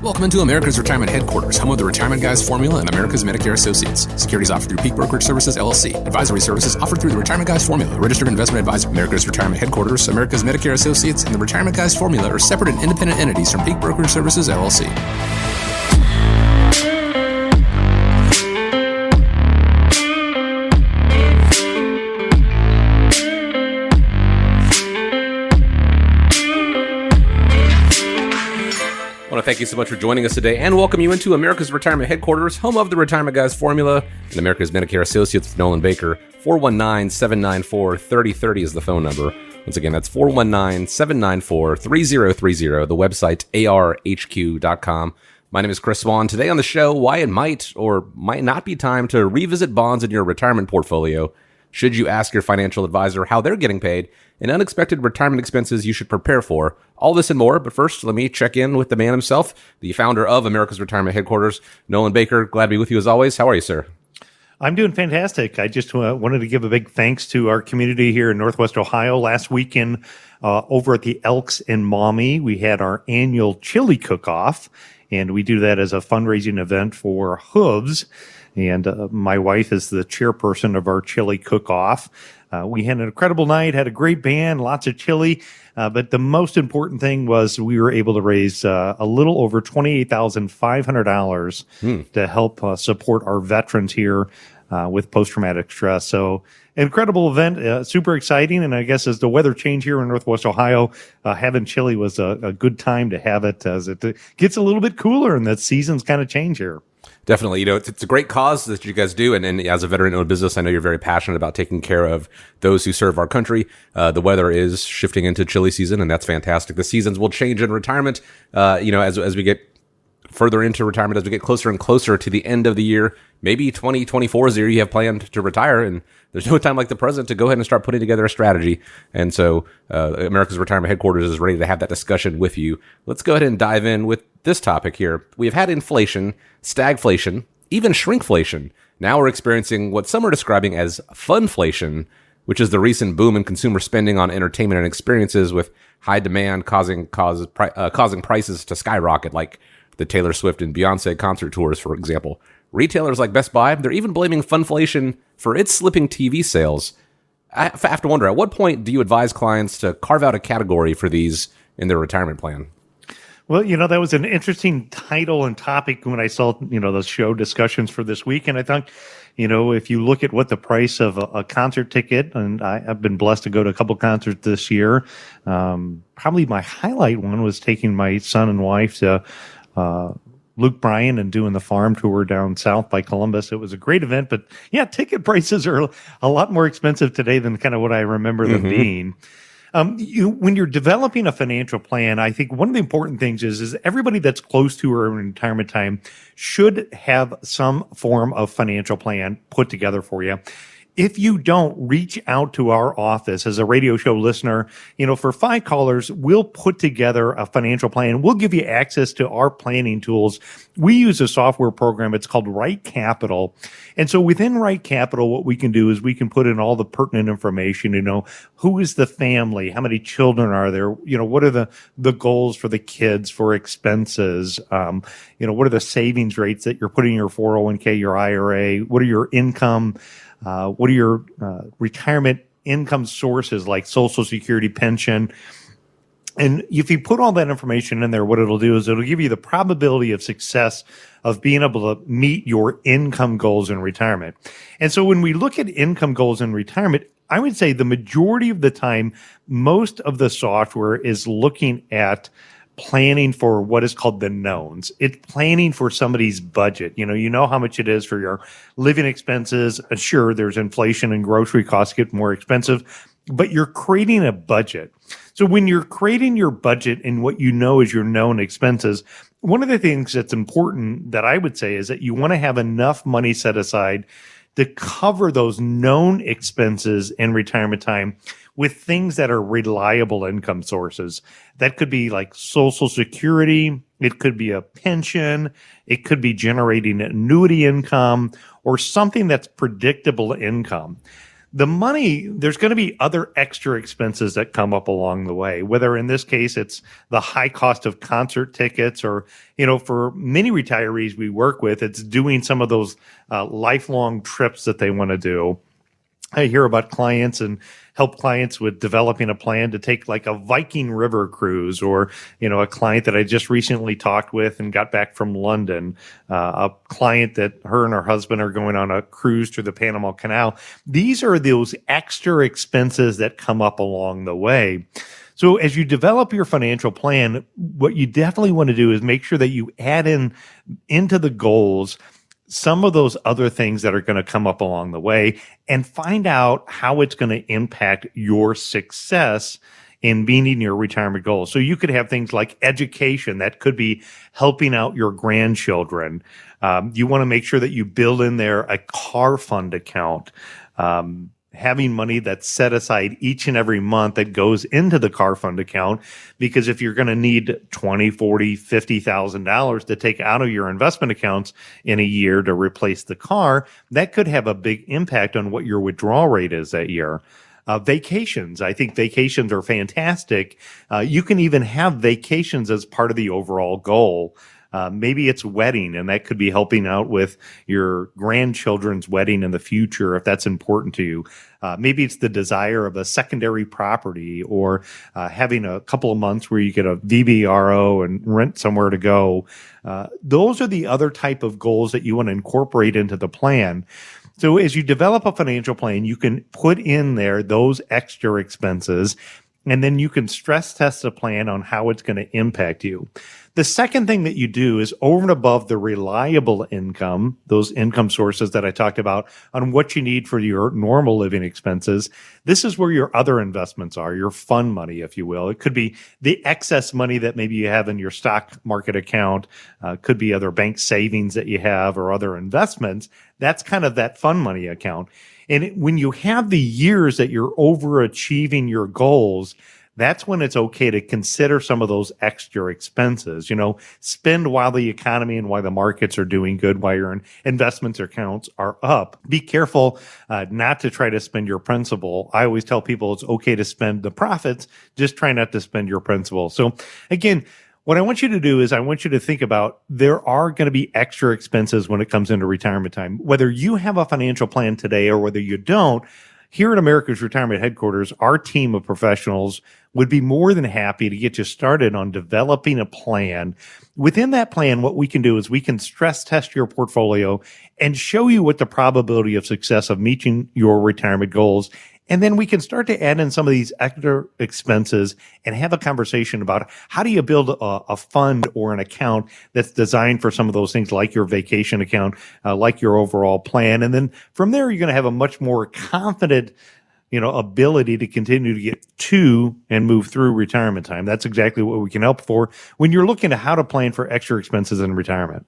Welcome into America's Retirement Headquarters, home of the Retirement Guys Formula and America's Medicare Associates. Securities offered through Peak Brokerage Services, LLC. Advisory services offered through the Retirement Guys Formula. Registered investment advisor. America's Retirement Headquarters, America's Medicare Associates, and the Retirement Guys Formula are separate and independent entities from Peak Brokerage Services, LLC. Thank you so much for joining us today and welcome you into America's Retirement Headquarters, home of the Retirement Guys Formula and America's Medicare Associates with Nolan Baker. 419-794-3030 is the phone number. Once again, that's 419-794-3030, the website arhq.com. My name is Chris Swan. Today on the show, why it might or might not be time to revisit bonds in your retirement portfolio. Should you ask your financial advisor how they're getting paid, and unexpected retirement expenses you should prepare for. All this and more, but first, let me check in with the man himself, the founder of America's Retirement Headquarters, Nolan Baker. Glad to be with you as always. How are you, sir? I'm doing fantastic. I just wanted to give a big thanks to our community here in Northwest Ohio. Last weekend, over at the Elks in Maumee, we had our annual chili cook-off, and we do that as a fundraising event for Hooves. And my wife is the chairperson of our chili cook-off. We had an incredible night, had a great band, lots of chili. But the most important thing was we were able to raise a little over $28,500 to help support our veterans here with post-traumatic stress. So incredible event, super exciting. And I guess as the weather changed here in Northwest Ohio, having chili was a good time to have it as it gets a little bit cooler and the seasons kind of change here. Definitely. You know, it's a great cause that you guys do. And as a veteran-owned business, I know you're very passionate about taking care of those who serve our country. The weather is shifting into chilly season, and that's fantastic. The seasons will change in retirement, as we get further into retirement, as we get closer and closer to the end of the year. Maybe 2024 is the year you have planned to retire, and there's no time like the present to go ahead and start putting together a strategy. And so America's Retirement Headquarters is ready to have that discussion with you. Let's go ahead and dive in with this topic here. We've had inflation, stagflation, even shrinkflation. Now we're experiencing what some are describing as funflation, which is the recent boom in consumer spending on entertainment and experiences with high demand causing prices to skyrocket, like the Taylor Swift and Beyonce concert tours, for example. Retailers like Best Buy, they're even blaming funflation for its slipping TV sales. I have to wonder, at what point do you advise clients to carve out a category for these in their retirement plan? Well, that was an interesting title and topic when I saw, those show discussions for this week. And I thought, if you look at what the price of a concert ticket, and I've been blessed to go to a couple concerts this year, probably my highlight one was taking my son and wife to Luke Bryan and doing the farm tour down south by Columbus. It was a great event, but yeah, ticket prices are a lot more expensive today than kind of what I remember them being. When you're developing a financial plan, I think one of the important things is everybody that's close to her retirement time should have some form of financial plan put together for you. If you don't, reach out to our office as a radio show listener. For 5 callers, we'll put together a financial plan. We'll give you access to our planning tools. We use a software program. It's called Right Capital. And so within Right Capital, what we can do is we can put in all the pertinent information, who is the family? How many children are there? What are the goals for the kids, for expenses? What are the savings rates that you're putting in your 401k, your IRA? What are your income? What are your retirement income sources like Social Security, pension? And if you put all that information in there, what it'll do is it'll give you the probability of success of being able to meet your income goals in retirement. And so when we look at income goals in retirement, I would say the majority of the time, most of the software is looking at planning for what is called the knowns. It's planning for somebody's budget. You know how much it is for your living expenses. Sure, there's inflation and grocery costs get more expensive, but you're creating a budget. So when you're creating your budget and what you know is your known expenses, one of the things that's important that I would say is that you want to have enough money set aside to cover those known expenses in retirement time with things that are reliable income sources. That could be like Social Security. It could be a pension. It could be generating annuity income or something that's predictable income. the money, there's going to be other extra expenses that come up along the way, whether in this case it's the high cost of concert tickets, or, for many retirees we work with, it's doing some of those lifelong trips that they want to do. I hear about clients and help clients with developing a plan to take like a Viking River cruise, or, a client that I just recently talked with and got back from London, a client that her and her husband are going on a cruise through the Panama Canal. These are those extra expenses that come up along the way. So as you develop your financial plan, what you definitely want to do is make sure that you add into the goals some of those other things that are going to come up along the way, and find out how it's going to impact your success in meeting your retirement goals. So you could have things like education that could be helping out your grandchildren. You want to make sure that you build in there a car fund account. Having money that's set aside each and every month that goes into the car fund account, because if you're going to need $20, $40, $50,000 to take out of your investment accounts in a year to replace the car, that could have a big impact on what your withdrawal rate is that year. Vacations. I think vacations are fantastic. You can even have vacations as part of the overall goal. Maybe it's wedding, and that could be helping out with your grandchildren's wedding in the future if that's important to you. Maybe it's the desire of a secondary property, or having a couple of months where you get a VBRO and rent somewhere to go. Those are the other type of goals that you want to incorporate into the plan. So as you develop a financial plan, you can put in there those extra expenses, and then you can stress test a plan on how it's going to impact you. The second thing that you do is, over and above the reliable income, those income sources that I talked about on what you need for your normal living expenses, this is where your other investments are, your fun money, if you will. It could be the excess money that maybe you have in your stock market account, could be other bank savings that you have, or other investments. That's kind of that fun money account. And when you have the years that you're overachieving your goals, that's when it's okay to consider some of those extra expenses. Spend while the economy and while the markets are doing good, while your investments accounts are up. Be careful not to try to spend your principal. I always tell people it's okay to spend the profits, just try not to spend your principal. So again, what I want you to do is, I want you to think about, there are going to be extra expenses when it comes into retirement time. Whether you have a financial plan today or whether you don't, here at America's Retirement Headquarters, our team of professionals would be more than happy to get you started on developing a plan. Within that plan, what we can do is we can stress test your portfolio and show you what the probability of success of meeting your retirement goals. And then we can start to add in some of these extra expenses and have a conversation about, how do you build a fund or an account that's designed for some of those things, like your vacation account, like your overall plan. And then from there, you're going to have a much more confident, ability to continue to get to and move through retirement time. That's exactly what we can help for when you're looking at how to plan for extra expenses in retirement.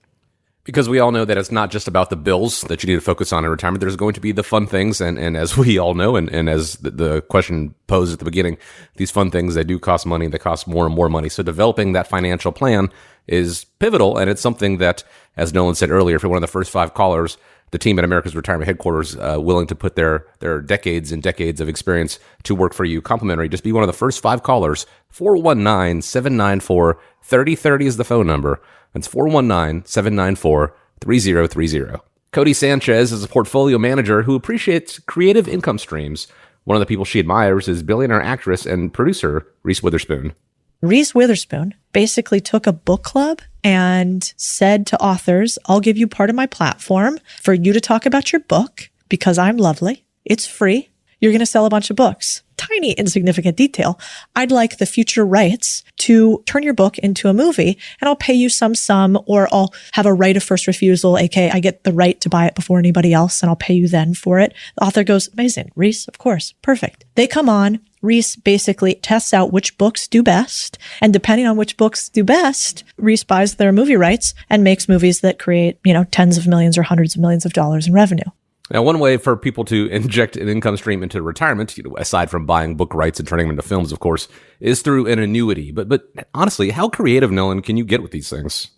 Because we all know that it's not just about the bills that you need to focus on in retirement. There's going to be the fun things. And as we all know, and as the question posed at the beginning, these fun things, they do cost money. They cost more and more money. So developing that financial plan is pivotal. And it's something that, as Nolan said earlier, if you're one of the first 5 callers, the team at America's Retirement Headquarters, willing to put their decades and decades of experience to work for you complimentary. Just be one of the first 5 callers. 419-794-3030 is the phone number. That's 419-794-3030. Cody Sanchez is a portfolio manager who appreciates creative income streams. One of the people she admires is billionaire actress and producer Reese Witherspoon. Reese Witherspoon basically took a book club and said to authors, I'll give you part of my platform for you to talk about your book because I'm lovely. It's free. You're going to sell a bunch of books. Tiny, insignificant detail. I'd like the future rights to turn your book into a movie, and I'll pay you some sum, or I'll have a right of first refusal, aka I get the right to buy it before anybody else, and I'll pay you then for it. The author goes, amazing. Reese, of course. Perfect. They come on. Reese basically tests out which books do best, and depending on which books do best, Reese buys their movie rights and makes movies that create, tens of millions or hundreds of millions of dollars in revenue. Now, one way for people to inject an income stream into retirement, aside from buying book rights and turning them into films, of course, is through an annuity. But honestly, how creative, Nolan, can you get with these things?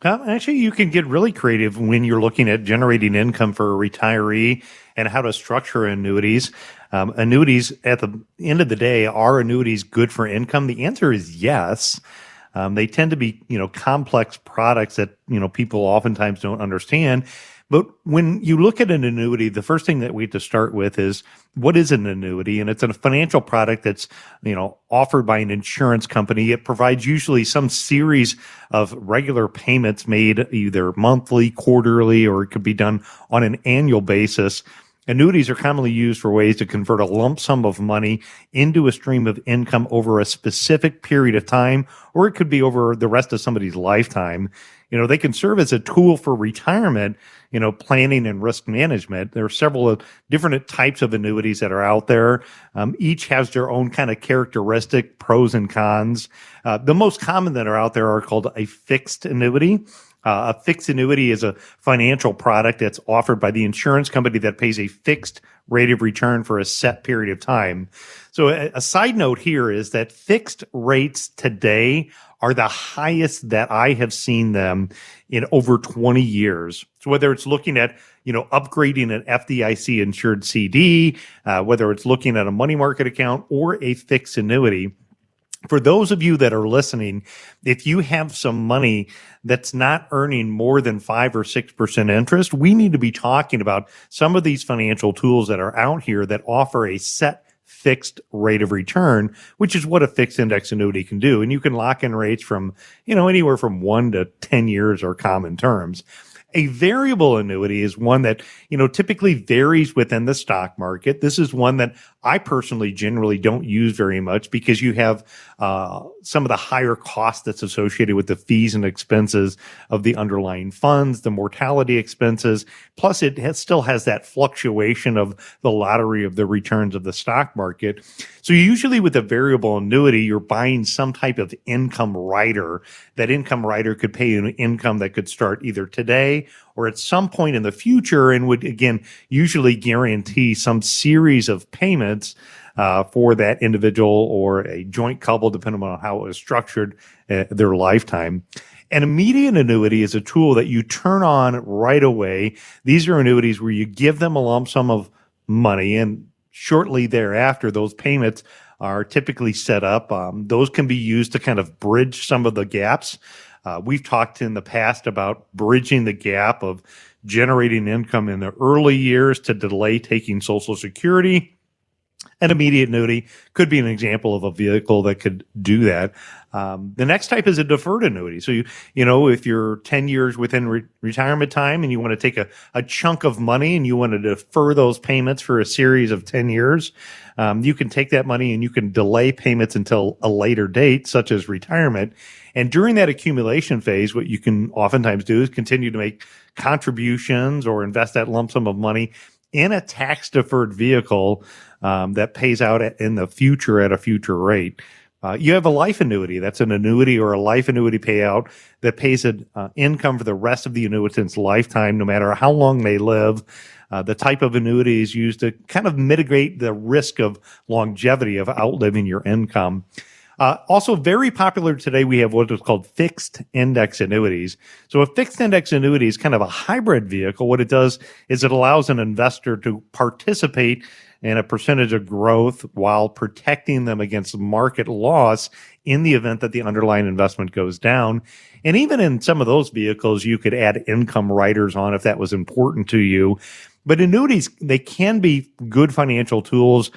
Actually, you can get really creative when you're looking at generating income for a retiree and how to structure annuities. Annuities, at the end of the day, are annuities good for income? The answer is yes. They tend to be, complex products that, people oftentimes don't understand. But when you look at an annuity, the first thing that we have to start with is, what is an annuity? And it's a financial product that's, offered by an insurance company. It provides usually some series of regular payments made either monthly, quarterly, or it could be done on an annual basis. Annuities are commonly used for ways to convert a lump sum of money into a stream of income over a specific period of time, or it could be over the rest of somebody's lifetime. They can serve as a tool for retirement, planning and risk management. There are several different types of annuities that are out there. Each has their own kind of characteristic pros and cons. The most common that are out there are called a fixed annuity. A fixed annuity is a financial product that's offered by the insurance company that pays a fixed rate of return for a set period of time. So a side note here is that fixed rates today are the highest that I have seen them in over 20 years. So whether it's looking at, upgrading an FDIC insured CD, whether it's looking at a money market account or a fixed annuity, for those of you that are listening, if you have some money that's not earning more than 5 or 6% interest, we need to be talking about some of these financial tools that are out here that offer a set fixed rate of return, which is what a fixed index annuity can do. And you can lock in rates from, anywhere from 1 to 10 years are common terms. A variable annuity is one that, typically varies within the stock market. This is one that I personally generally don't use very much because you have some of the higher costs that's associated with the fees and expenses of the underlying funds, the mortality expenses. Plus, still has that fluctuation of the lottery of the returns of the stock market. So usually with a variable annuity, you're buying some type of income rider. That income rider could pay you an income that could start either today or at some point in the future and would, again, usually guarantee some series of payments for that individual or a joint couple, depending on how it was structured their lifetime. An immediate annuity is a tool that you turn on right away. These are annuities where you give them a lump sum of money, and shortly thereafter, those payments are typically set up. Those can be used to kind of bridge some of the gaps. We've talked in the past about bridging the gap of generating income in the early years to delay taking Social Security. An immediate annuity could be an example of a vehicle that could do that. The next type is a deferred annuity. So, if you're 10 years within retirement time and you want to take a chunk of money and you want to defer those payments for a series of 10 years, you can take that money and you can delay payments until a later date, such as retirement. And during that accumulation phase, what you can oftentimes do is continue to make contributions or invest that lump sum of money in a tax-deferred vehicle that pays out in the future at a future rate. You have a life annuity. That's an annuity or a life annuity payout that pays an income for the rest of the annuitant's lifetime, no matter how long they live. The type of annuity is used to kind of mitigate the risk of longevity of outliving your income. Also very popular today, we have what is called fixed index annuities. So a fixed index annuity is kind of a hybrid vehicle. What it does is it allows an investor to participate in a percentage of growth while protecting them against market loss in the event that the underlying investment goes down. And even in some of those vehicles, you could add income riders on if that was important to you. But annuities, they can be good financial tools,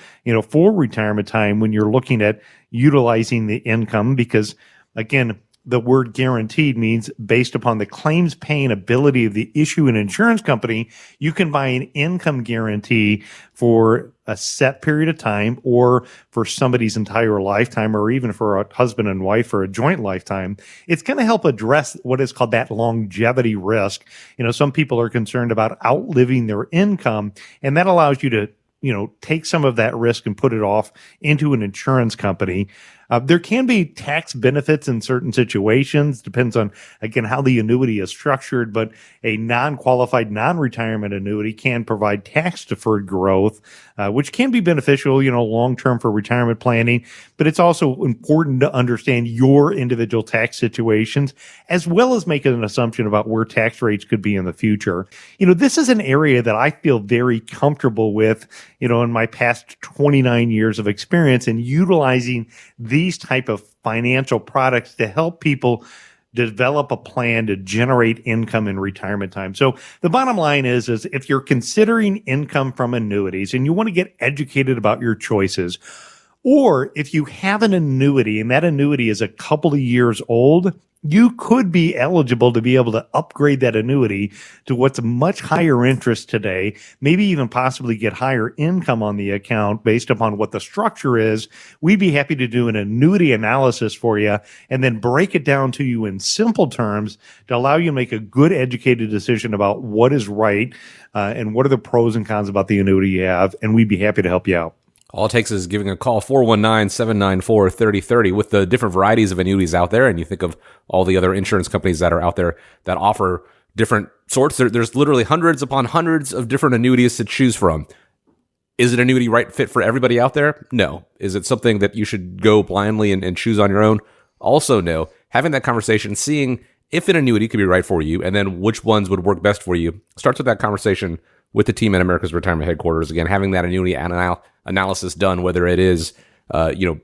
for retirement time when you're looking at utilizing the income because, again, the word guaranteed means based upon the claims paying ability of the issuing insurance company, you can buy an income guarantee for a set period of time or for somebody's entire lifetime or even for a husband and wife for a joint lifetime. It's going to help address what is called that longevity risk. Some people are concerned about outliving their income, and that allows you to take some of that risk and put it off into an insurance company. There can be tax benefits in certain situations, depends on, again, how the annuity is structured, but a non-qualified, non-retirement annuity can provide tax-deferred growth, which can be beneficial, long-term for retirement planning, but it's also important to understand your individual tax situations, as well as make an assumption about where tax rates could be in the future. This is an area that I feel very comfortable with, in my past 29 years of experience in utilizing these type of financial products to help people develop a plan to generate income in retirement time. So the bottom line is if you're considering income from annuities and you want to get educated about your choices, or if you have an annuity and that annuity is a couple of years old, you could be eligible to be able to upgrade that annuity to what's much higher interest today, maybe even possibly get higher income on the account based upon what the structure is. We'd be happy to do an annuity analysis for you and then break it down to you in simple terms to allow you to make a good educated decision about what is right and what are the pros and cons about the annuity you have, and we'd be happy to help you out. All it takes is giving a call, 419-794-3030, with the different varieties of annuities out there. And you think of all the other insurance companies that are out there that offer different sorts. There's literally hundreds upon hundreds of different annuities to choose from. Is an annuity right fit for everybody out there? No. Is it something that you should go blindly and choose on your own? Also no. Having that conversation, seeing if an annuity could be right for you, and then which ones would work best for you, starts with that conversation with the team at America's Retirement Headquarters. Again, having that annuity analysis done, whether it is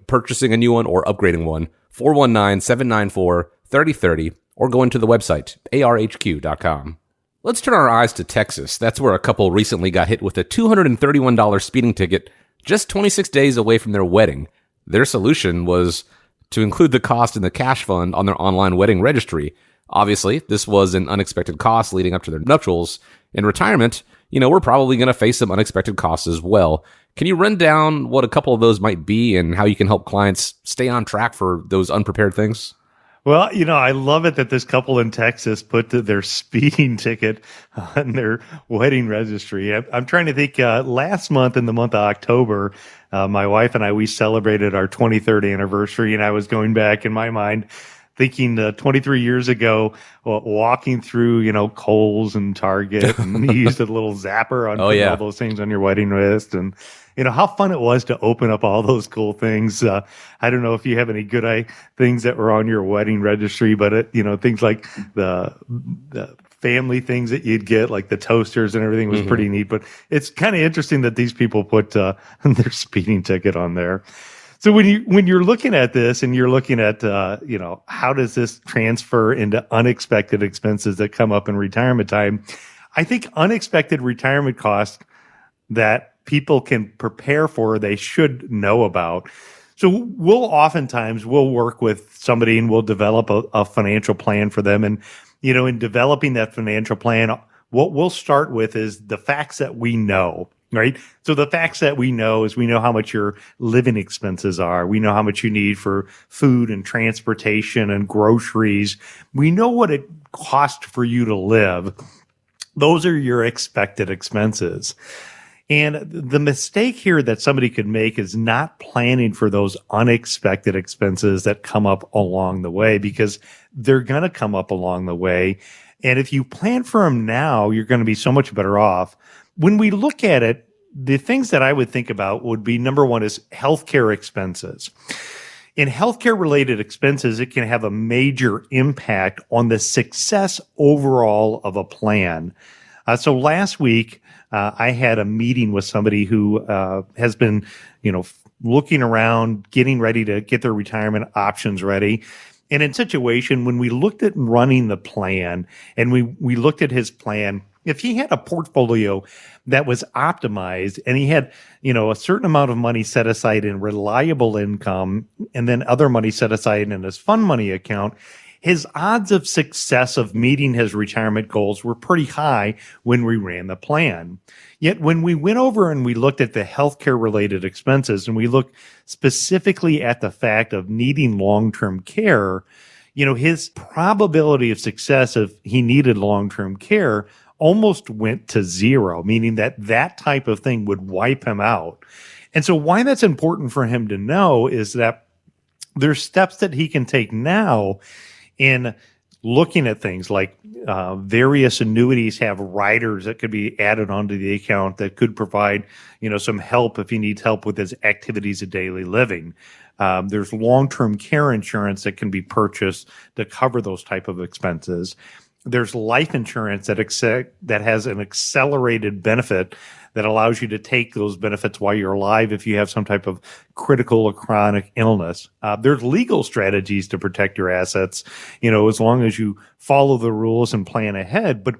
purchasing a new one or upgrading one, 419-794-3030, or going to the website, arhq.com. Let's turn our eyes to Texas. That's where a couple recently got hit with a $231 speeding ticket just 26 days away from their wedding. Their solution was to include the cost in the cash fund on their online wedding registry. Obviously, this was an unexpected cost leading up to their nuptials. In retirement, we're probably going to face some unexpected costs as well. Can you run down what a couple of those might be and how you can help clients stay on track for those unprepared things? Well, I love it that this couple in Texas put their speeding ticket on their wedding registry. I'm trying to think, last month in the month of October, my wife and I, we celebrated our 23rd anniversary, and I was going back in my mind thinking 23 years ago, walking through, Kohl's and Target, and you used a little zapper on putting all those things on your wedding list. And, how fun it was to open up all those cool things. I don't know if you have any good things that were on your wedding registry, but things like the family things that you'd get, like the toasters and everything was pretty neat. But it's kind of interesting that these people put their speeding ticket on there. So when you're looking at this and you're looking at, how does this transfer into unexpected expenses that come up in retirement time? I think unexpected retirement costs that people can prepare for, they should know about. So we'll work with somebody and we'll develop a financial plan for them. And, in developing that financial plan, what we'll start with is the facts that we know. Right. So the facts that we know is we know how much your living expenses are. We know how much you need for food and transportation and groceries. We know what it costs for you to live. Those are your expected expenses. And the mistake here that somebody could make is not planning for those unexpected expenses that come up along the way, because they're going to come up along the way. And if you plan for them now, you're going to be so much better off. When we look at it, the things that I would think about would be, number one is healthcare expenses. In healthcare related expenses, it can have a major impact on the success overall of a plan. So last week, I had a meeting with somebody who has been, looking around, getting ready to get their retirement options ready. And in situation, when we looked at running the plan and we looked at his plan, if he had a portfolio that was optimized and he had, a certain amount of money set aside in reliable income and then other money set aside in his fund money account, his odds of success of meeting his retirement goals were pretty high when we ran the plan. Yet when we went over and we looked at the healthcare related expenses and we looked specifically at the fact of needing long-term care, his probability of success if he needed long-term care almost went to zero, meaning that type of thing would wipe him out. And so why that's important for him to know is that there's steps that he can take now in looking at things like various annuities have riders that could be added onto the account that could provide, some help if he needs help with his activities of daily living. There's long-term care insurance that can be purchased to cover those type of expenses. There's life insurance that has an accelerated benefit that allows you to take those benefits while you're alive if you have some type of critical or chronic illness. There's legal strategies to protect your assets, as long as you follow the rules and plan ahead. But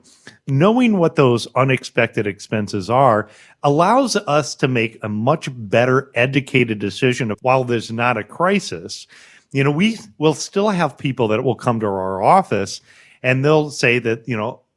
knowing what those unexpected expenses are allows us to make a much better educated decision while there's not a crisis. We will still have people that will come to our office and they'll say that,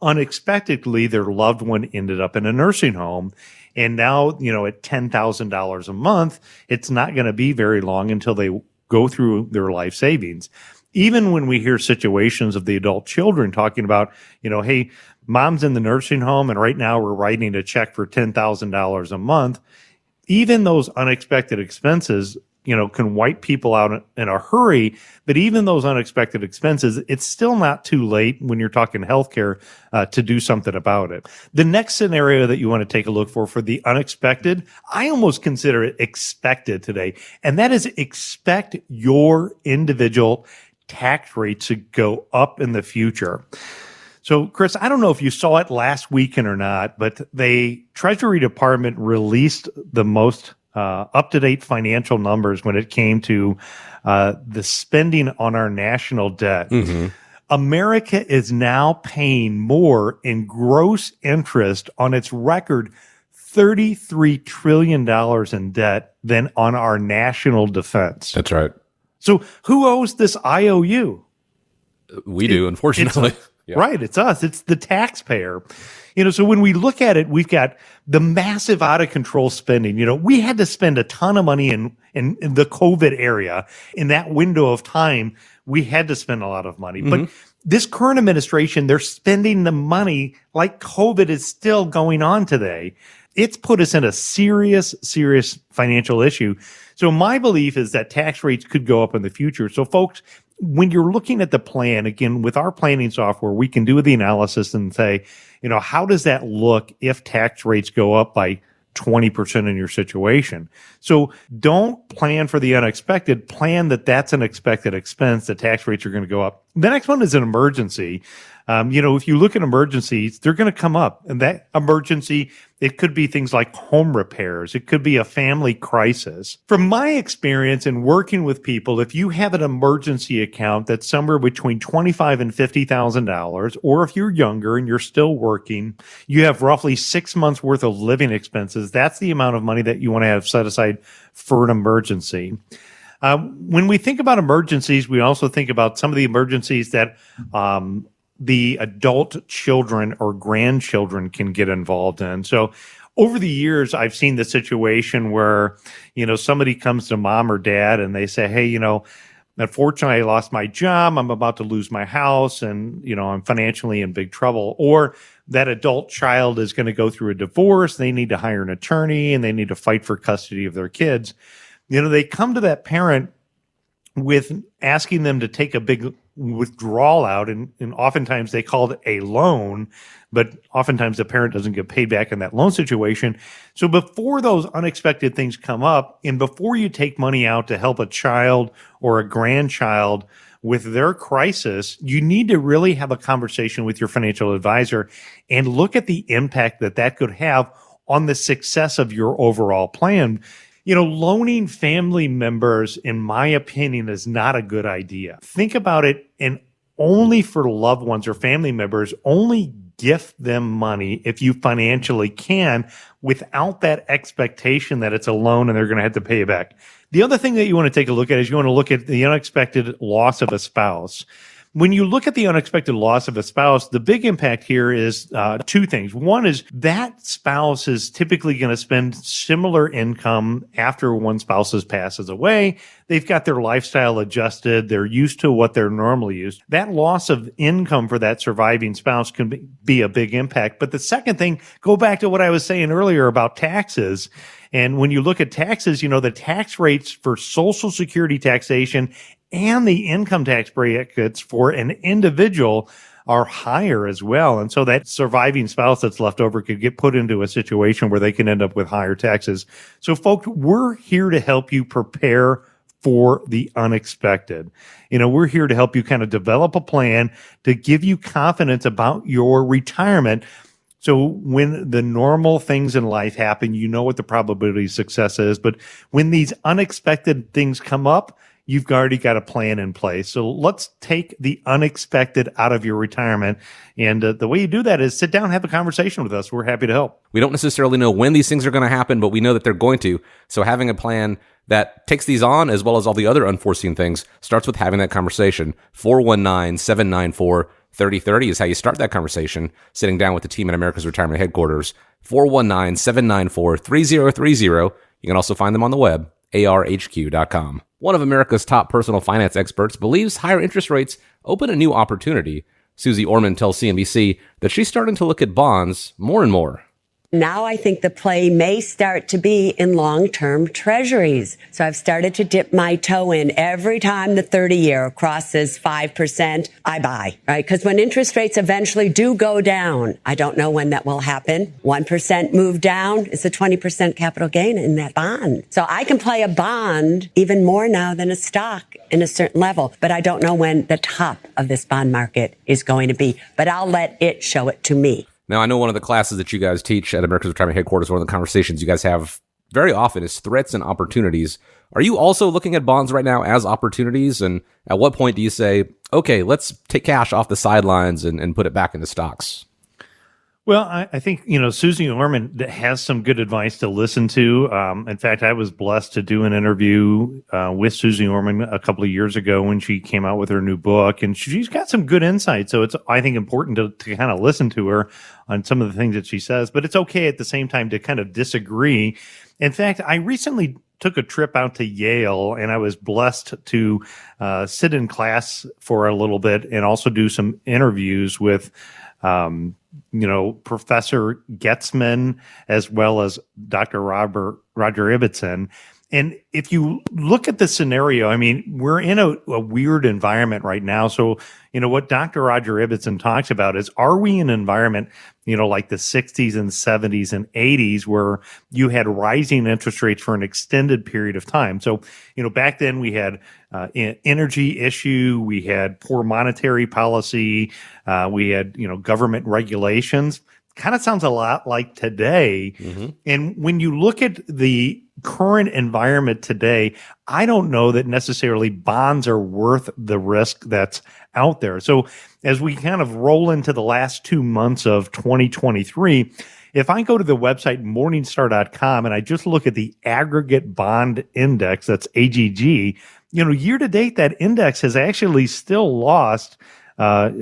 unexpectedly their loved one ended up in a nursing home. And now, at $10,000 a month, it's not going to be very long until they go through their life savings. Even when we hear situations of the adult children talking about, hey, mom's in the nursing home and right now we're writing a check for $10,000 a month. Even those unexpected expenses, can wipe people out in a hurry. But even those unexpected expenses, it's still not too late when you're talking healthcare to do something about it. The next scenario that you want to take a look for the unexpected, I almost consider it expected today. And that is expect your individual tax rate to go up in the future. So, Chris, I don't know if you saw it last weekend or not, but the Treasury Department released the most up-to-date financial numbers when it came to the spending on our national debt. Mm-hmm. America is now paying more in gross interest on its record $33 trillion in debt than on our national defense. That's right. So who owes this IOU? We do, unfortunately. Yeah. Right. It's us. It's the taxpayer. So when we look at it, we've got the massive out of control spending. We had to spend a ton of money in the COVID area. In that window of time, we had to spend a lot of money. Mm-hmm. But this current administration, they're spending the money like COVID is still going on today. It's put us in a serious financial issue. So my belief is that tax rates could go up in the future. So folks, when you're looking at the plan, again, with our planning software, we can do the analysis and say, how does that look if tax rates go up by 20% in your situation? So don't plan for the unexpected. Plan that that's an expected expense, that tax rates are going to go up. The next one is an emergency. If you look at emergencies, they're going to come up. And that emergency, it could be things like home repairs. It could be a family crisis. From my experience in working with people, if you have an emergency account that's somewhere between $25,000 and $50,000, or if you're younger and you're still working, you have roughly 6 months worth of living expenses. That's the amount of money that you want to have set aside for an emergency. When we think about emergencies, we also think about some of the emergencies that the adult children or grandchildren can get involved in. So over the years, I've seen the situation where, somebody comes to mom or dad and they say, hey, unfortunately, I lost my job. I'm about to lose my house and, I'm financially in big trouble. Or that adult child is going to go through a divorce. They need to hire an attorney and they need to fight for custody of their kids. They come to that parent with asking them to take a big withdrawal out, and oftentimes they call it a loan, but oftentimes the parent doesn't get paid back in that loan situation. So before those unexpected things come up, and before you take money out to help a child or a grandchild with their crisis, you need to really have a conversation with your financial advisor and look at the impact that could have on the success of your overall plan. Loaning family members, in my opinion, is not a good idea. Think about it, and only for loved ones or family members, only gift them money if you financially can without that expectation that it's a loan and they're going to have to pay it back. The other thing that you want to take a look at is you want to look at the unexpected loss of a spouse. when you look at the unexpected loss of a spouse, the big impact here is two things. One is that spouse is typically going to spend similar income after one spouse passes away. They've got their lifestyle adjusted. They're used to what they're normally used. That loss of income for that surviving spouse can be a big impact. But the second thing, go back to what I was saying earlier about taxes. And when you look at taxes, the tax rates for Social Security taxation and the income tax brackets for an individual are higher as well. And so that surviving spouse that's left over could get put into a situation where they can end up with higher taxes. So folks, we're here to help you prepare for the unexpected. We're here to help you kind of develop a plan to give you confidence about your retirement. So when the normal things in life happen, you know what the probability of success is. But when these unexpected things come up, you've already got a plan in place. So let's take the unexpected out of your retirement. And the way you do that is sit down and have a conversation with us. We're happy to help. We don't necessarily know when these things are going to happen, but we know that they're going to. So having a plan that takes these on, as well as all the other unforeseen things, starts with having that conversation. 419-794-3030 is how you start that conversation, sitting down with the team at America's Retirement Headquarters. 419-794-3030. You can also find them on the web, arhq.com. One of America's top personal finance experts believes higher interest rates open a new opportunity. Susie Orman tells CNBC that she's starting to look at bonds more and more. Now I think the play may start to be in long-term treasuries. So I've started to dip my toe in. Every time the 30-year crosses 5%, I buy, right? Because when interest rates eventually do go down, I don't know when that will happen. 1% move down is a 20% capital gain in that bond. So I can play a bond even more now than a stock in a certain level. But I don't know when the top of this bond market is going to be. But I'll let it show it to me. Now, I know one of the classes that you guys teach at America's Retirement Headquarters, one of the conversations you guys have very often is threats and opportunities. Are you also looking at bonds right now as opportunities? And at what point do you say, okay, let's take cash off the sidelines and put it back into stocks? Well, I think, Susie Orman has some good advice to listen to. In fact, I was blessed to do an interview with Susie Orman a couple of years ago when she came out with her new book, and she's got some good insight. So it's, I think, important to kind of listen to her on some of the things that she says, but it's okay at the same time to kind of disagree. In fact, I recently took a trip out to Yale, and I was blessed to sit in class for a little bit and also do some interviews with Professor Getzman, as well as Dr. Roger Ibbotson. And if you look at the scenario, we're in a weird environment right now. So, what Dr. Roger Ibbotson talks about is, are we in an environment, like the 60s and 70s and 80s where you had rising interest rates for an extended period of time? So, back then we had energy issue, we had poor monetary policy, we had, government regulations. Kind of sounds a lot like today. Mm-hmm. And when you look at the current environment today, I don't know that necessarily bonds are worth the risk that's out there. So as we kind of roll into the last 2 months of 2023, if I go to the website morningstar.com and I just look at the aggregate bond index, that's AGG, year to date, that index has actually still lost a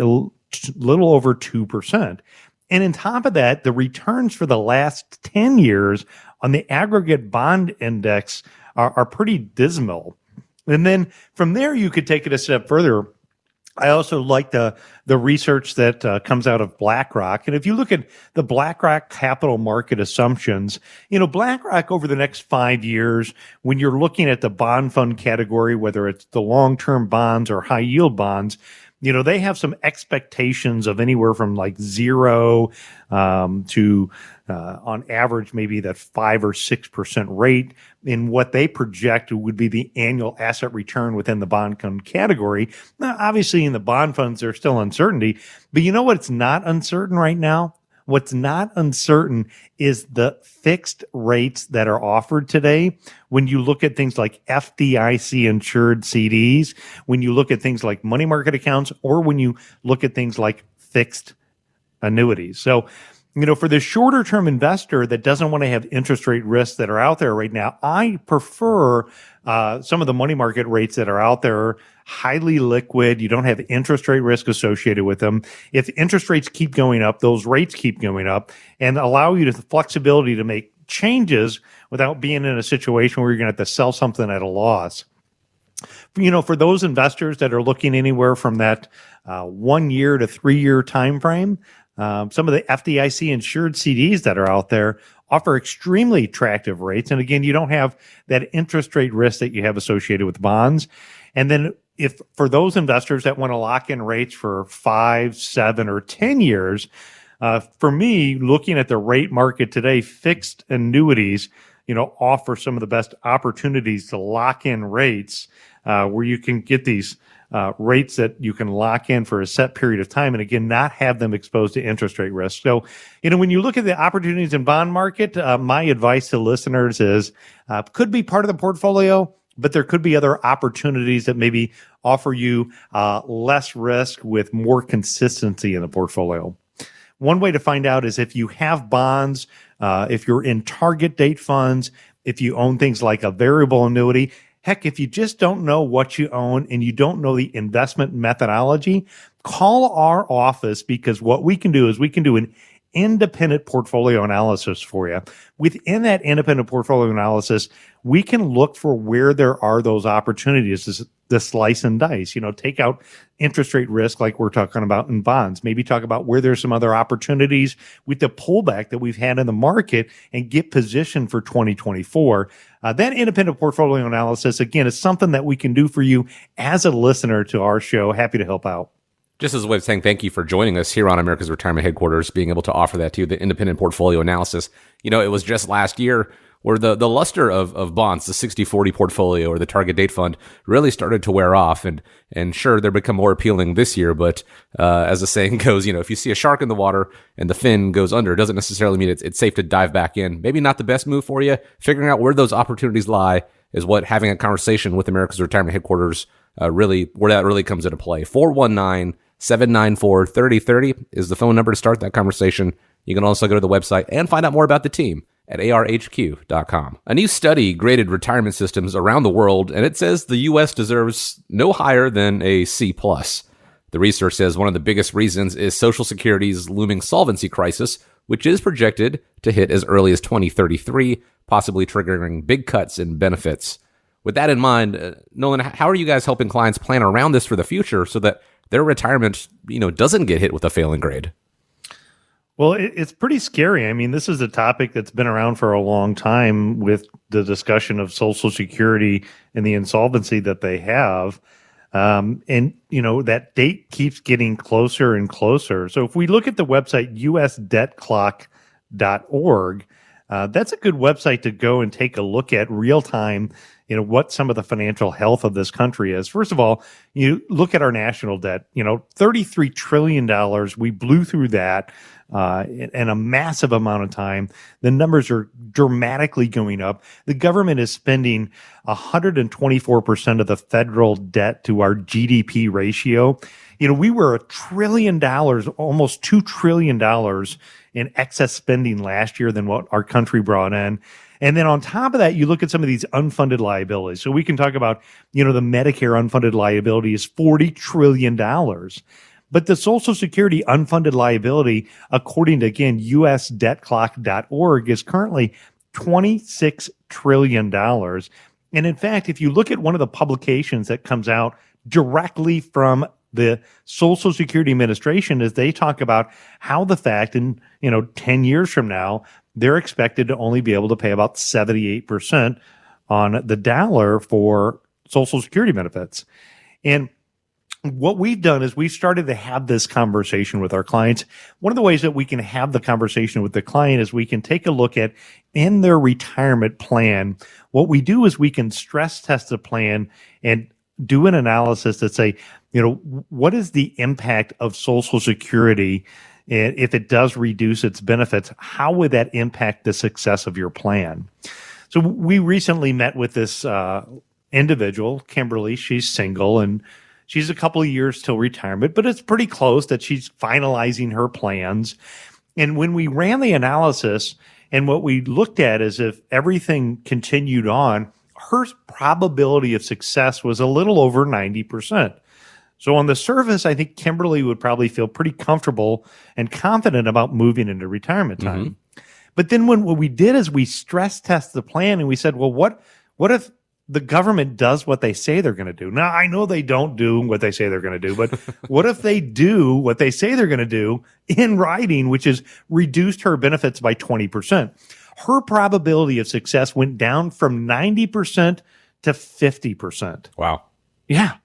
little over 2%. And on top of that, the returns for the last 10 years on the aggregate bond index are pretty dismal. And then from there, you could take it a step further. I also like the research that comes out of BlackRock. And if you look at the BlackRock capital market assumptions, BlackRock over the next 5 years, when you're looking at the bond fund category, whether it's the long-term bonds or high yield bonds, they have some expectations of anywhere from like 0 to on average, maybe that 5 or 6% rate in what they project would be the annual asset return within the bond fund category. Now, obviously in the bond funds, there's still uncertainty, but you know what's not uncertain right now? What's not uncertain is the fixed rates that are offered today. When you look at things like FDIC insured CDs, when you look at things like money market accounts, or when you look at things like fixed annuities. So, For the shorter term investor that doesn't want to have interest rate risks that are out there right now, I prefer some of the money market rates that are out there, highly liquid. You don't have interest rate risk associated with them. If interest rates keep going up, those rates keep going up and allow you the flexibility to make changes without being in a situation where you're going to have to sell something at a loss. For those investors that are looking anywhere from that 1 year to 3 year time frame, some of the FDIC insured CDs that are out there offer extremely attractive rates. And again, you don't have that interest rate risk that you have associated with bonds. And then if for those investors that want to lock in rates for 5, 7, or 10 years, for me, looking at the rate market today, fixed annuities, offer some of the best opportunities to lock in rates where you can get these rates that you can lock in for a set period of time, and again, not have them exposed to interest rate risk. So, when you look at the opportunities in bond market, my advice to listeners is could be part of the portfolio, but there could be other opportunities that maybe offer you less risk with more consistency in the portfolio. One way to find out is if you have bonds, if you're in target date funds, if you own things like a variable annuity. Heck, if you just don't know what you own and you don't know the investment methodology, call our office, because what we can do is we can do an independent portfolio analysis for you. Within that independent portfolio analysis, we can look for where there are those opportunities to slice and dice, take out interest rate risk like we're talking about in bonds, maybe talk about where there's some other opportunities with the pullback that we've had in the market and get positioned for 2024. That independent portfolio analysis, again, is something that we can do for you as a listener to our show. Happy to help out. Just as a way of saying thank you for joining us here on America's Retirement Headquarters, being able to offer that to you, the independent portfolio analysis. It was just last year where the luster of bonds, the 60-40 portfolio or the target date fund, really started to wear off. And sure, they're become more appealing this year, but as the saying goes, if you see a shark in the water and the fin goes under, it doesn't necessarily mean it's safe to dive back in. Maybe not the best move for you. Figuring out where those opportunities lie is what having a conversation with America's Retirement Headquarters where that really comes into play. 419-794-3030 is the phone number to start that conversation. You can also go to the website and find out more about the team at arhq.com. A new study graded retirement systems around the world, and it says the U.S. deserves no higher than a C+. The research says one of the biggest reasons is Social Security's looming solvency crisis, which is projected to hit as early as 2033, possibly triggering big cuts in benefits. With that in mind, Nolan, how are you guys helping clients plan around this for the future so that their retirement, doesn't get hit with a failing grade? Well, it's pretty scary. I mean, this is a topic that's been around for a long time with the discussion of Social Security and the insolvency that they have. That date keeps getting closer and closer. So if we look at the website usdebtclock.org, that's a good website to go and take a look at real time, what some of the financial health of this country is. First of all, you look at our national debt, $33 trillion. We blew through that in a massive amount of time. The numbers are dramatically going up. The government is spending 124% of the federal debt to our GDP ratio. We were $1 trillion, almost $2 trillion in excess spending last year than what our country brought in. And then on top of that, you look at some of these unfunded liabilities. So we can talk about, the Medicare unfunded liability is $40 trillion. But the Social Security unfunded liability, according to, again, usdebtclock.org, is currently $26 trillion. And in fact, if you look at one of the publications that comes out directly from the Social Security Administration, is they talk about how the fact in 10 years from now, they're expected to only be able to pay about 78% on the dollar for Social Security benefits. And what we've done is we've started to have this conversation with our clients. One of the ways that we can have the conversation with the client is we can take a look at in their retirement plan. What we do is we can stress test the plan and do an analysis that say, what is the impact of Social Security? And if it does reduce its benefits, how would that impact the success of your plan? So we recently met with this individual, Kimberly. She's single and she's a couple of years till retirement, but it's pretty close that she's finalizing her plans. And when we ran the analysis, and what we looked at is if everything continued on, her probability of success was a little over 90%. So on the surface, I think Kimberly would probably feel pretty comfortable and confident about moving into retirement time. But then what we did is we stress test the plan and we said, well, what if the government does what they say they're going to do? Now, I know they don't do what they say they're going to do, but what if they do what they say they're going to do in writing, which is reduced her benefits by 20%? Her probability of success went down from 90% to 50%. Wow. Yeah.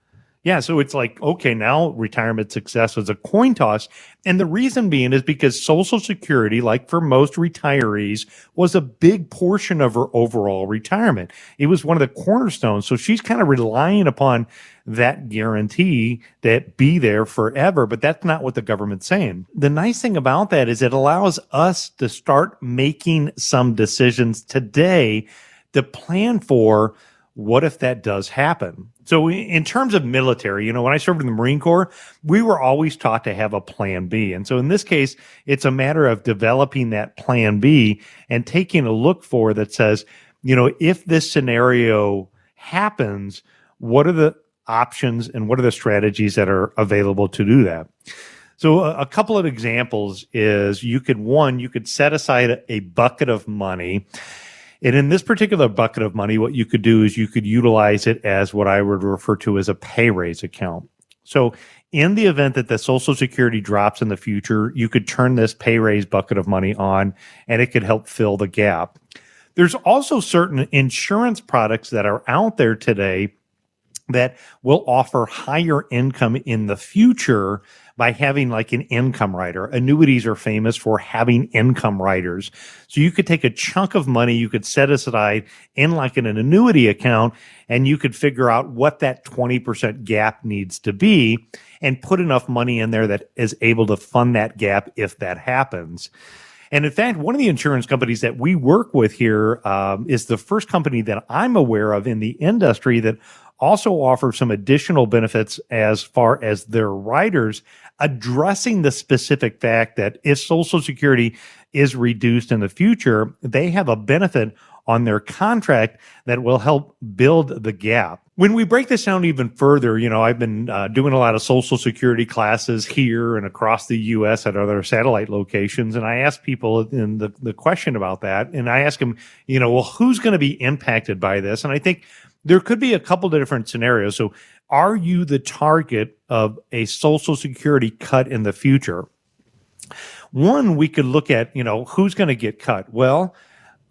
Yeah. So it's like, okay, now retirement success was a coin toss. And the reason being is because Social Security, like for most retirees, was a big portion of her overall retirement. It was one of the cornerstones. So she's kind of relying upon that guarantee that be there forever. But that's not what the government's saying. The nice thing about that is it allows us to start making some decisions today to plan for what if that does happen. So in terms of military, when I served in the Marine Corps, we were always taught to have a plan B. And so in this case, it's a matter of developing that plan B and taking a look for that says, if this scenario happens, what are the options and what are the strategies that are available to do that? So a couple of examples is you could set aside a bucket of money. And in this particular bucket of money, what you could do is you could utilize it as what I would refer to as a pay raise account. So in the event that the Social Security drops in the future, you could turn this pay raise bucket of money on and it could help fill the gap. There's also certain insurance products that are out there today that will offer higher income in the future by having like an income rider. Annuities are famous for having income riders. So you could take a chunk of money, you could set aside in like an annuity account, and you could figure out what that 20% gap needs to be and put enough money in there that is able to fund that gap if that happens. And in fact, one of the insurance companies that we work with here is the first company that I'm aware of in the industry that also offers some additional benefits as far as their riders, addressing the specific fact that if Social Security is reduced in the future, they have a benefit on their contract that will help build the gap. When we break this down even further, I've been doing a lot of Social Security classes here and across the U.S. at other satellite locations. And I ask people in the question about that, and I ask them, well, who's going to be impacted by this? And I think there could be a couple of different scenarios. So are you the target of a Social Security cut in the future? One, we could look at, who's going to get cut? Well,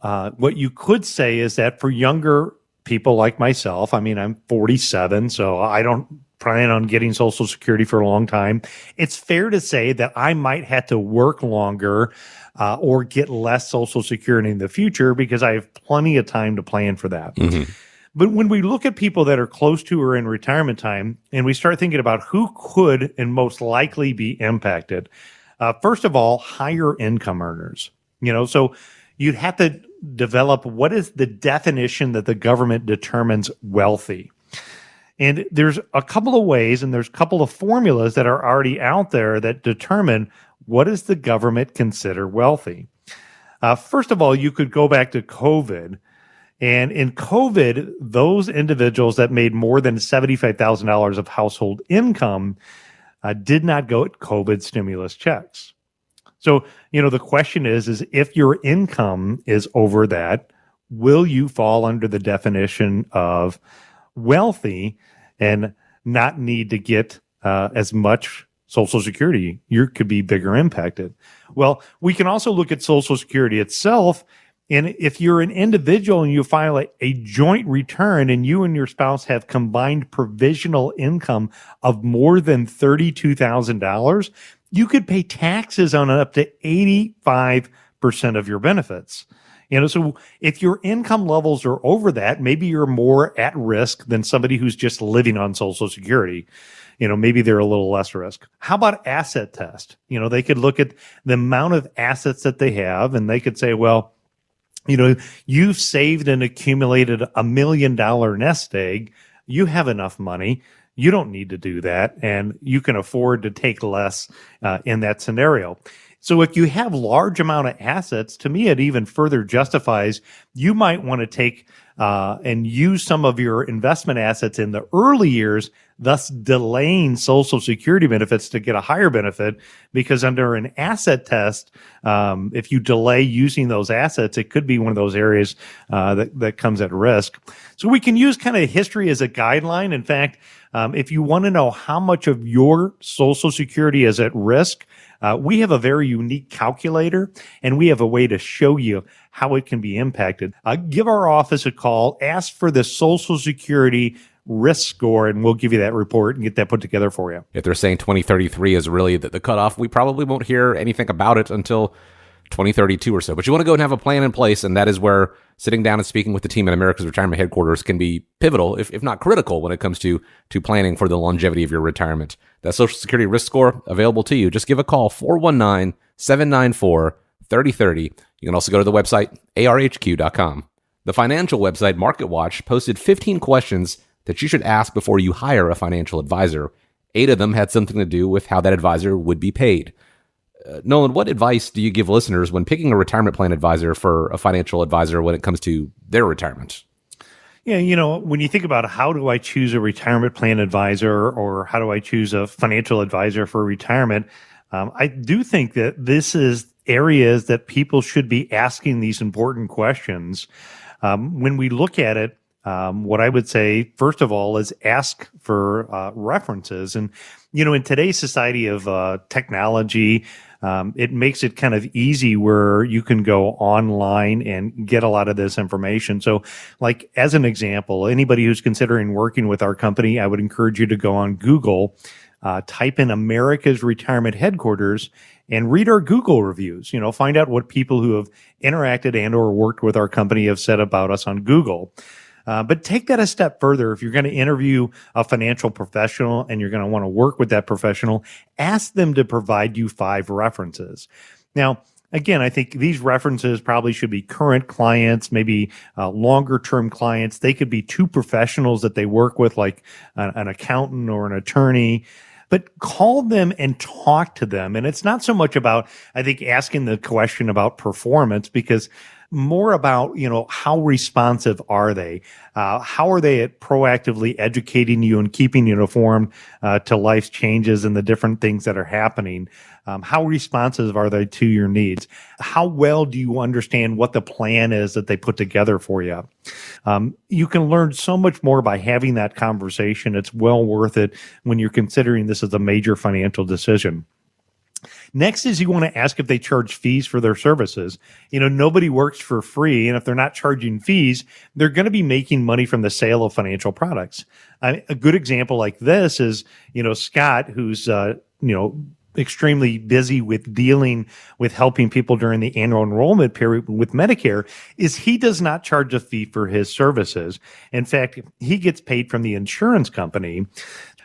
what you could say is that for younger people like myself, I'm 47, so I don't plan on getting Social Security for a long time. It's fair to say that I might have to work longer or get less Social Security in the future because I have plenty of time to plan for that. Mm-hmm. But when we look at people that are close to or in retirement time, and we start thinking about who could and most likely be impacted, first of all, higher income earners. So you'd have to develop what is the definition that the government determines wealthy. And there's a couple of ways, and there's a couple of formulas that are already out there that determine what does the government consider wealthy. First of all, you could go back to COVID. And in COVID, those individuals that made more than $75,000 of household income did not get COVID stimulus checks. So, the question is if your income is over that, will you fall under the definition of wealthy and not need to get as much Social Security? You could be bigger impacted. Well, we can also look at Social Security itself. And if you're an individual and you file a joint return and you and your spouse have combined provisional income of more than $32,000, you could pay taxes on up to 85% of your benefits. So if your income levels are over that, maybe you're more at risk than somebody who's just living on Social Security. Maybe they're a little less risk. How about asset test? They could look at the amount of assets that they have and they could say, well, you've saved and accumulated $1 million nest egg. You have enough money. You don't need to do that. And you can afford to take less in that scenario. So if you have large amount of assets, to me, it even further justifies you might want to take and use some of your investment assets in the early years, thus delaying Social Security benefits to get a higher benefit. Because under an asset test, if you delay using those assets, it could be one of those areas that comes at risk. So we can use kind of history as a guideline. In fact, if you want to know how much of your Social Security is at risk, we have a very unique calculator, and we have a way to show you how it can be impacted. Give our office a call, ask for the Social Security risk score, and we'll give you that report and get that put together for you. If they're saying 2033 is really the cutoff, we probably won't hear anything about it until 2032 or so. But you want to go and have a plan in place, and that is where sitting down and speaking with the team at America's Retirement Headquarters can be pivotal, if not critical, when it comes to planning for the longevity of your retirement. That Social Security risk score available to you. Just give a call, 419-794-3030. You can also go to the website, arhq.com. The financial website, MarketWatch, posted 15 questions that you should ask before you hire a financial advisor. 8 of them had something to do with how that advisor would be paid. Nolan, what advice do you give listeners when picking a retirement plan advisor for a financial advisor when it comes to their retirement? Yeah, when you think about how do I choose a retirement plan advisor or how do I choose a financial advisor for retirement, I do think that this is areas that people should be asking these important questions. When we look at it, what I would say, first of all, is ask for references. And, in today's society of technology, it makes it kind of easy where you can go online and get a lot of this information. So, like, as an example, anybody who's considering working with our company, I would encourage you to go on Google, type in America's Retirement Headquarters, and read our Google reviews. Find out what people who have interacted and or worked with our company have said about us on Google. But take that a step further. If you're going to interview a financial professional and you're going to want to work with that professional, ask them to provide you 5 references. Now, again, I think these references probably should be current clients, maybe longer term clients. They could be 2 professionals that they work with, like an accountant or an attorney. But call them and talk to them. And it's not so much about, I think, asking the question about performance, because more about, how responsive are they? How are they at proactively educating you and keeping you informed to life's changes and the different things that are happening? How responsive are they to your needs? How well do you understand what the plan is that they put together for you? You can learn so much more by having that conversation. It's well worth it when you're considering this as a major financial decision. Next is you want to ask if they charge fees for their services. Nobody works for free, and if they're not charging fees, they're going to be making money from the sale of financial products. A good example like this is, Scott, who's, extremely busy with dealing with helping people during the annual enrollment period with Medicare, is he does not charge a fee for his services. In fact, he gets paid from the insurance company.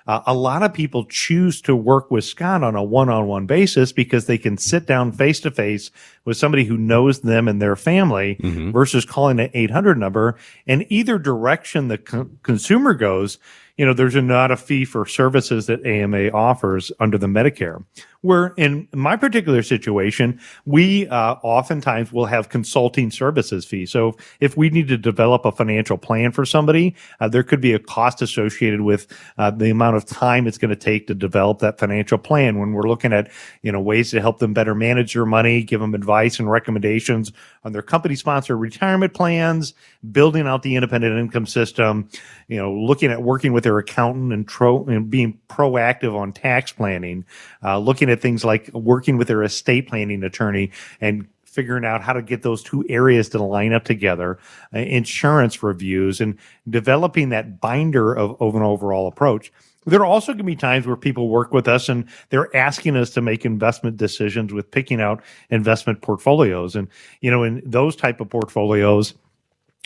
A lot of people choose to work with Scott on a one-on-one basis because they can sit down face-to-face with somebody who knows them and their family versus calling an 800 number. And either direction the consumer goes, there's not a fee for services that AMA offers under the Medicare. Where in my particular situation, we oftentimes will have consulting services fees. So if we need to develop a financial plan for somebody, there could be a cost associated with the amount of time it's going to take to develop that financial plan. When we're looking at, ways to help them better manage their money, give them advice and recommendations on their company-sponsored retirement plans, building out the independent income system, looking at working with their accountant and being proactive on tax planning, looking at things like working with their estate planning attorney and figuring out how to get those 2 areas to line up together, insurance reviews, and developing that binder of an overall approach. There are also going to be times where people work with us and they're asking us to make investment decisions with picking out investment portfolios. And, in those type of portfolios,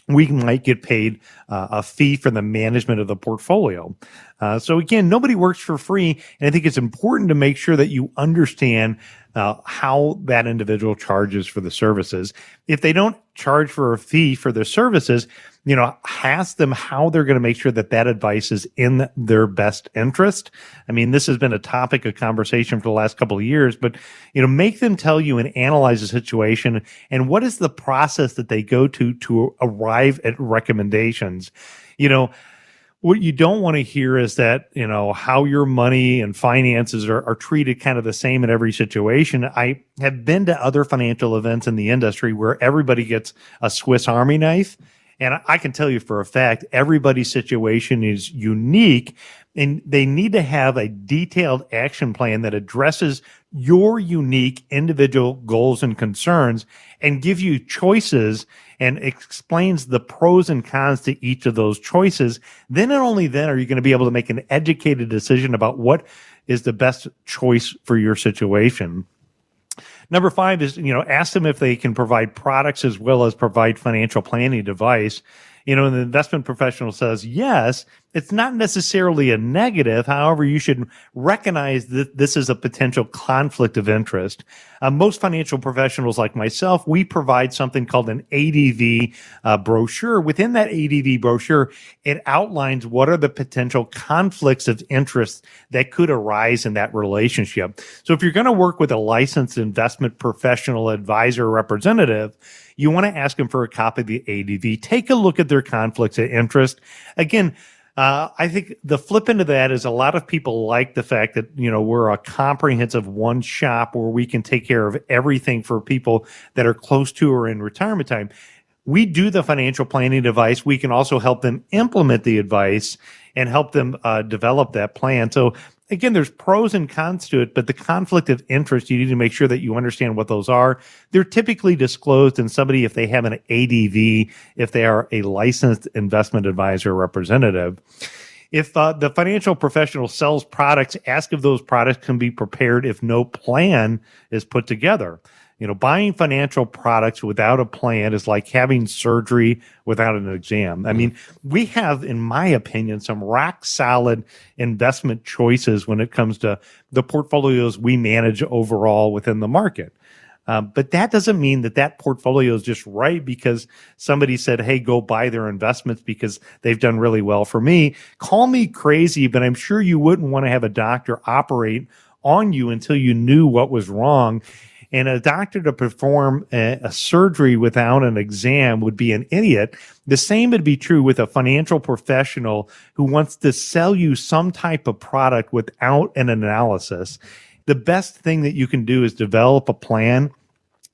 we might get paid a fee for the management of the portfolio. So again, nobody works for free. And I think it's important to make sure that you understand how that individual charges for the services. If they don't charge for a fee for their services, ask them how they're going to make sure that that advice is in their best interest. I mean, this has been a topic of conversation for the last couple of years, but, make them tell you and analyze the situation and what is the process that they go to arrive at recommendations. What you don't want to hear is that, how your money and finances are treated kind of the same in every situation. I have been to other financial events in the industry where everybody gets a Swiss Army knife. And I can tell you for a fact, everybody's situation is unique, and they need to have a detailed action plan that addresses your unique individual goals and concerns and give you choices and explains the pros and cons to each of those choices. Then and only then are you going to be able to make an educated decision about what is the best choice for your situation. Number 5 is, ask them if they can provide products as well as provide financial planning advice. And the investment professional says, yes, it's not necessarily a negative. However, you should recognize that this is a potential conflict of interest. Most financial professionals like myself, we provide something called an ADV brochure. Within that ADV brochure, it outlines what are the potential conflicts of interest that could arise in that relationship. So if you're going to work with a licensed investment professional, advisor, or representative, you want to ask them for a copy of the ADV. Take a look at their conflicts of interest. Again, I think the flip into that is a lot of people like the fact that, we're a comprehensive one shop where we can take care of everything for people that are close to or in retirement time. We do the financial planning advice. We can also help them implement the advice and help them develop that plan. So again, there's pros and cons to it, but the conflict of interest, you need to make sure that you understand what those are. They're typically disclosed in somebody if they have an ADV, if they are a licensed investment advisor or representative. If the financial professional sells products, ask if those products can be prepared if no plan is put together. Buying financial products without a plan is like having surgery without an exam. I mean, we have, in my opinion, some rock solid investment choices when it comes to the portfolios we manage overall within the market. But that doesn't mean that portfolio is just right because somebody said, hey, go buy their investments because they've done really well for me. Call me crazy, but I'm sure you wouldn't want to have a doctor operate on you until you knew what was wrong. And a doctor to perform a surgery without an exam would be an idiot. The same would be true with a financial professional who wants to sell you some type of product without an analysis. The best thing that you can do is develop a plan,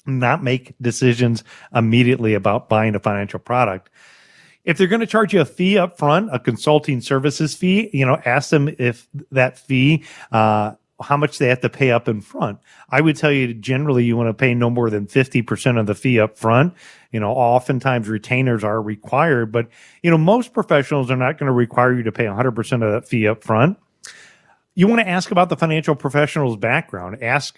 not make decisions immediately about buying a financial product. If they're going to charge you a fee up front, a consulting services fee, ask them if that fee, how much they have to pay up in front. I would tell you generally you want to pay no more than 50% of the fee up front. Oftentimes retainers are required, but most professionals are not going to require you to pay 100% of that fee up front. You want to ask about the financial professional's background. Ask,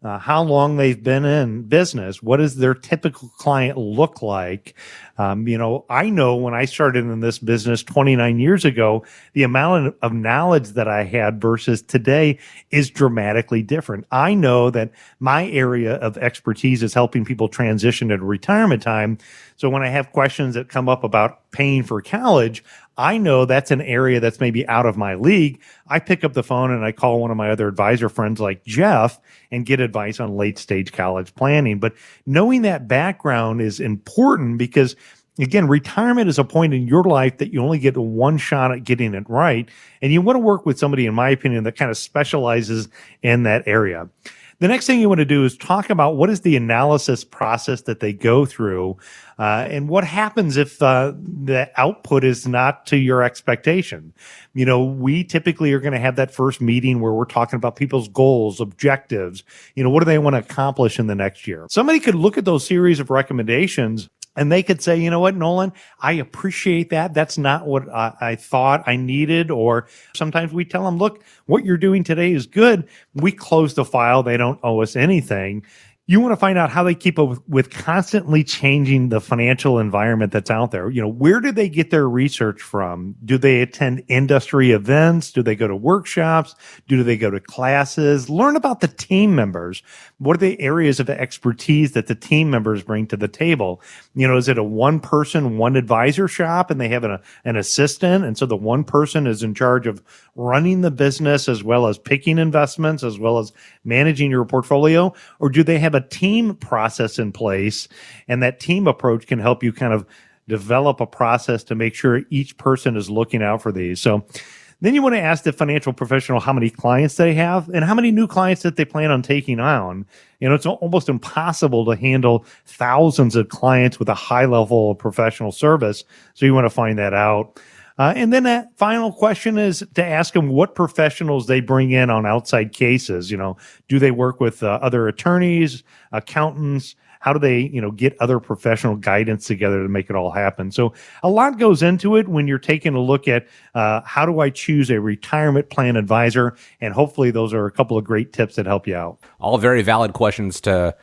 how long they've been in business. What does their typical client look like? I know when I started in this business 29 years ago, the amount of knowledge that I had versus today is dramatically different. I know that my area of expertise is helping people transition into retirement time. So when I have questions that come up about paying for college, I know that's an area that's maybe out of my league. I pick up the phone and I call one of my other advisor friends like Jeff and get advice on late stage college planning. But knowing that background is important because, again, retirement is a point in your life that you only get one shot at getting it right. And you want to work with somebody, in my opinion, that kind of specializes in that area. The next thing you want to do is talk about what is the analysis process that they go through and what happens if the output is not to your expectation. We typically are going to have that first meeting where we're talking about people's goals, objectives, what do they want to accomplish in the next year. Somebody could look at those series of recommendations and they could say, you know what, Nolan, I appreciate that. That's not what I thought I needed. Or sometimes we tell them, look, what you're doing today is good. We close the file. They don't owe us anything. You want to find out how they keep up with constantly changing the financial environment that's out there. Where do they get their research from? Do they attend industry events? Do they go to workshops? Do they go to classes? Learn about the team members. What are the areas of expertise that the team members bring to the table? Is it a one person, one advisor shop and they have an assistant? And so the one person is in charge of running the business as well as picking investments, as well as managing your portfolio? Or do they have a team process in place, and that team approach can help you kind of develop a process to make sure each person is looking out for these? So then you want to ask the financial professional how many clients they have and how many new clients that they plan on taking on. It's almost impossible to handle thousands of clients with a high level of professional service. So you want to find that out. And then that final question is to ask them what professionals they bring in on outside cases. Do they work with other attorneys, accountants? How do they, get other professional guidance together to make it all happen? So a lot goes into it when you're taking a look at how do I choose a retirement plan advisor? And hopefully those are a couple of great tips that help you out. All very valid questions to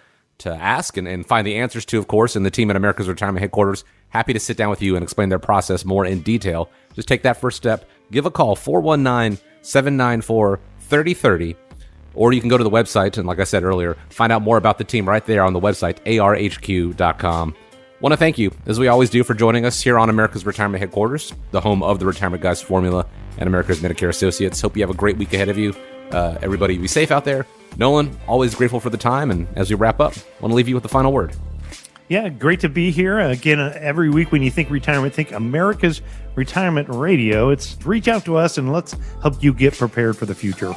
ask and find the answers to, of course, and the team at America's Retirement Headquarters. Happy to sit down with you and explain their process more in detail. Just take that first step. Give a call, 419-794-3030. Or you can go to the website and, like I said earlier, find out more about the team right there on the website, arhq.com. Want to thank you, as we always do, for joining us here on America's Retirement Headquarters, the home of the Retirement Guys formula and America's Medicare Associates. Hope you have a great week ahead of you. Everybody be safe out there. Nolan, always grateful for the time. And as we wrap up, want to leave you with the final word. Yeah, great to be here. Again, every week when you think retirement, think America's Retirement Radio. It's reach out to us and let's help you get prepared for the future.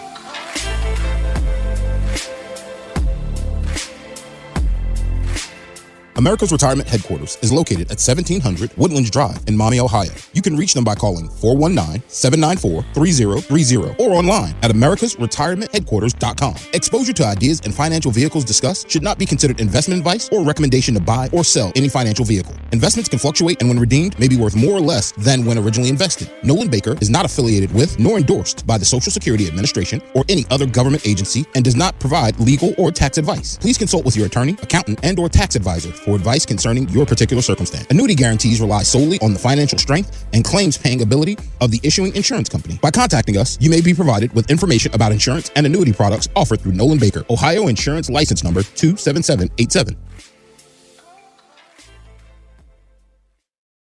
America's Retirement Headquarters is located at 1700 Woodlands Drive in Maumee, Ohio. You can reach them by calling 419-794-3030 or online at americasretirementheadquarters.com. Exposure to ideas and financial vehicles discussed should not be considered investment advice or recommendation to buy or sell any financial vehicle. Investments can fluctuate and when redeemed may be worth more or less than when originally invested. Nolan Baker is not affiliated with nor endorsed by the Social Security Administration or any other government agency and does not provide legal or tax advice. Please consult with your attorney, accountant, and or tax advisor for advice concerning your particular circumstance. Annuity guarantees rely solely on the financial strength and claims paying ability of the issuing insurance company. By contacting us, you may be provided with information about insurance and annuity products offered through Nolan Baker, Ohio Insurance License Number 27787.